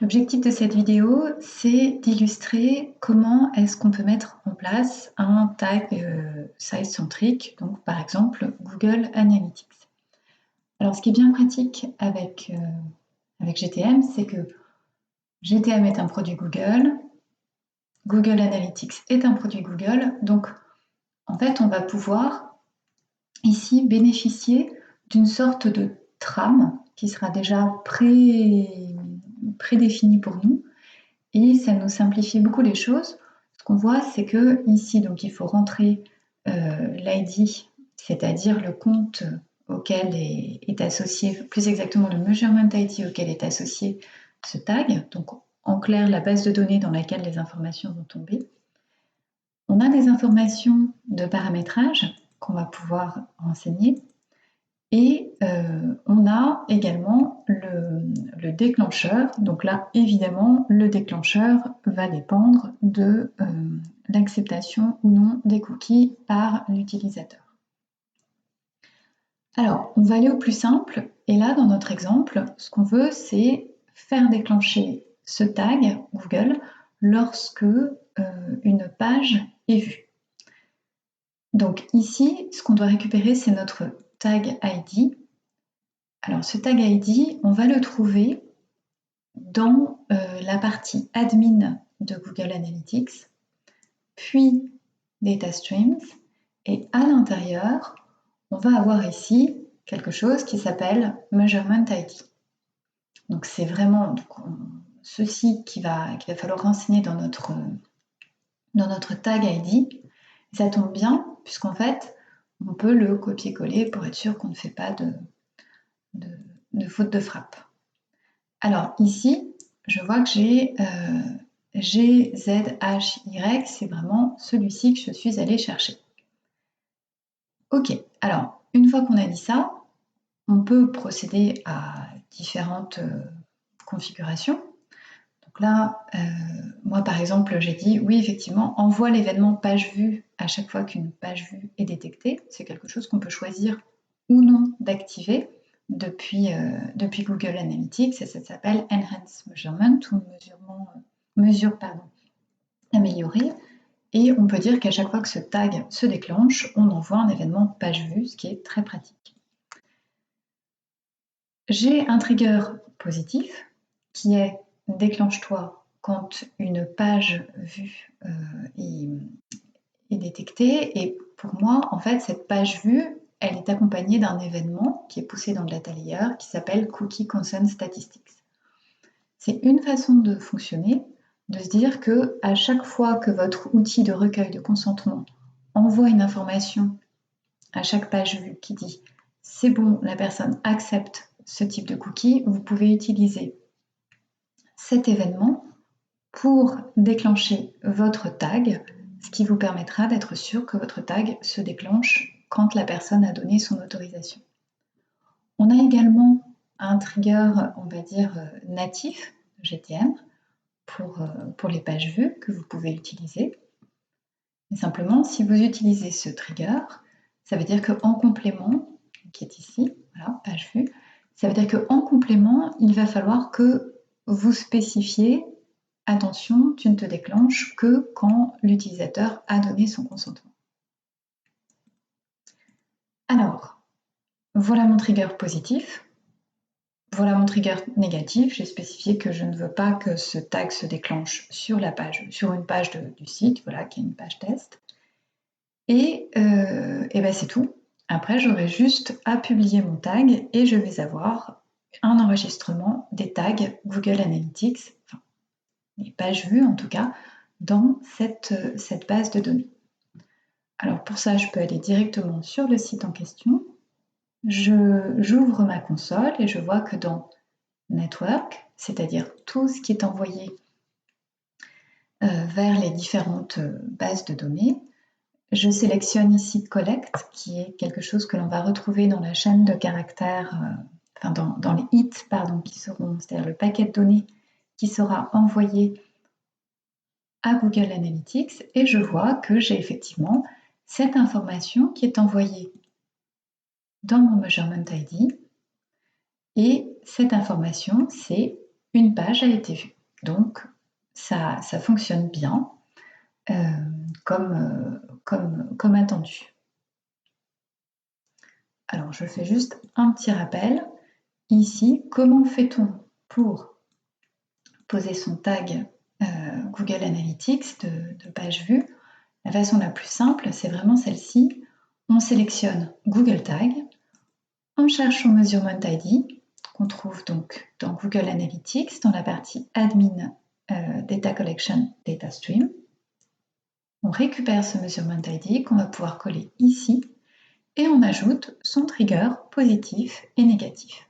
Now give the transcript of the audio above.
L'objectif de cette vidéo, c'est d'illustrer comment est-ce qu'on peut mettre en place un tag size centrique, donc par exemple Google Analytics. Alors ce qui est bien pratique avec GTM, c'est que GTM est un produit Google, Google Analytics est un produit Google, donc en fait on va pouvoir ici bénéficier d'une sorte de trame qui sera déjà prédéfinie pour nous. Et ça nous simplifie beaucoup les choses. Ce qu'on voit, c'est que ici, donc, il faut rentrer l'ID, c'est-à-dire le compte auquel est associé, plus exactement le measurement ID auquel est associé ce tag. Donc, en clair, la base de données dans laquelle les informations vont tomber. On a des informations de paramétrage qu'on va pouvoir renseigner. Et on a également le déclencheur. Donc là, évidemment, le déclencheur va dépendre de l'acceptation ou non des cookies par l'utilisateur. Alors, on va aller au plus simple. Et là, dans notre exemple, ce qu'on veut, c'est faire déclencher ce tag Google lorsque une page est vue. Donc ici, ce qu'on doit récupérer, c'est notre tag ID. Alors ce tag ID, on va le trouver dans la partie admin de Google Analytics, puis Data Streams, et à l'intérieur, on va avoir ici quelque chose qui s'appelle Measurement ID. Donc c'est vraiment ceci qu'il va falloir renseigner dans notre tag ID. Et ça tombe bien, puisqu'en fait, on peut le copier-coller pour être sûr qu'on ne fait pas de faute de frappe. Alors ici, je vois que j'ai GZHY, c'est vraiment celui-ci que je suis allée chercher. Ok, alors une fois qu'on a dit ça, on peut procéder à différentes configurations. Donc là, moi par exemple, j'ai dit oui, effectivement, envoie l'événement page vue à chaque fois qu'une page vue est détectée. C'est quelque chose qu'on peut choisir ou non d'activer depuis Google Analytics, et ça s'appelle Enhanced Measurement ou mesure améliorée. Et on peut dire qu'à chaque fois que ce tag se déclenche, on envoie un événement page vue, ce qui est très pratique. J'ai un trigger positif qui est déclenche-toi quand une page vue est détectée. Et pour moi, en fait, cette page vue, elle est accompagnée d'un événement qui est poussé dans le data layer qui s'appelle Cookie Consent Statistics. C'est une façon de fonctionner, de se dire que à chaque fois que votre outil de recueil de consentement envoie une information à chaque page vue qui dit c'est bon, la personne accepte ce type de cookie, vous pouvez utiliser cet événement pour déclencher votre tag, ce qui vous permettra d'être sûr que votre tag se déclenche quand la personne a donné son autorisation. On a également un trigger, on va dire, natif GTM pour les pages vues que vous pouvez utiliser. Mais simplement, si vous utilisez ce trigger, ça veut dire qu'en complément, qui est ici, voilà, page vue, ça veut dire qu'en complément, il va falloir que vous spécifiez attention, tu ne te déclenches que quand l'utilisateur a donné son consentement. Alors, voilà mon trigger positif. Voilà mon trigger négatif. J'ai spécifié que je ne veux pas que ce tag se déclenche sur une page du site, voilà, qui est une page test. Et ben c'est tout. Après, j'aurai juste à publier mon tag et je vais avoir un enregistrement des tags Google Analytics, enfin, les pages vues en tout cas, dans cette base de données. Alors pour ça, je peux aller directement sur le site en question. J'ouvre ma console et je vois que dans Network, c'est-à-dire tout ce qui est envoyé vers les différentes bases de données, je sélectionne ici Collect, qui est quelque chose que l'on va retrouver dans la chaîne de caractères, dans les hits, qui seront, c'est-à-dire le paquet de données qui sera envoyé à Google Analytics, et je vois que j'ai effectivement cette information qui est envoyée dans mon Measurement ID, et cette information, c'est une page a été vue. Donc, ça fonctionne bien, comme attendu. Alors, je fais juste un petit rappel. Ici, comment fait-on pour poser son tag Google Analytics de page vue? La façon la plus simple, c'est vraiment celle-ci. On sélectionne Google Tag, on cherche son Measurement ID, qu'on trouve donc dans Google Analytics, dans la partie Admin Data Collection Data Stream. On récupère ce Measurement ID qu'on va pouvoir coller ici et on ajoute son trigger positif et négatif.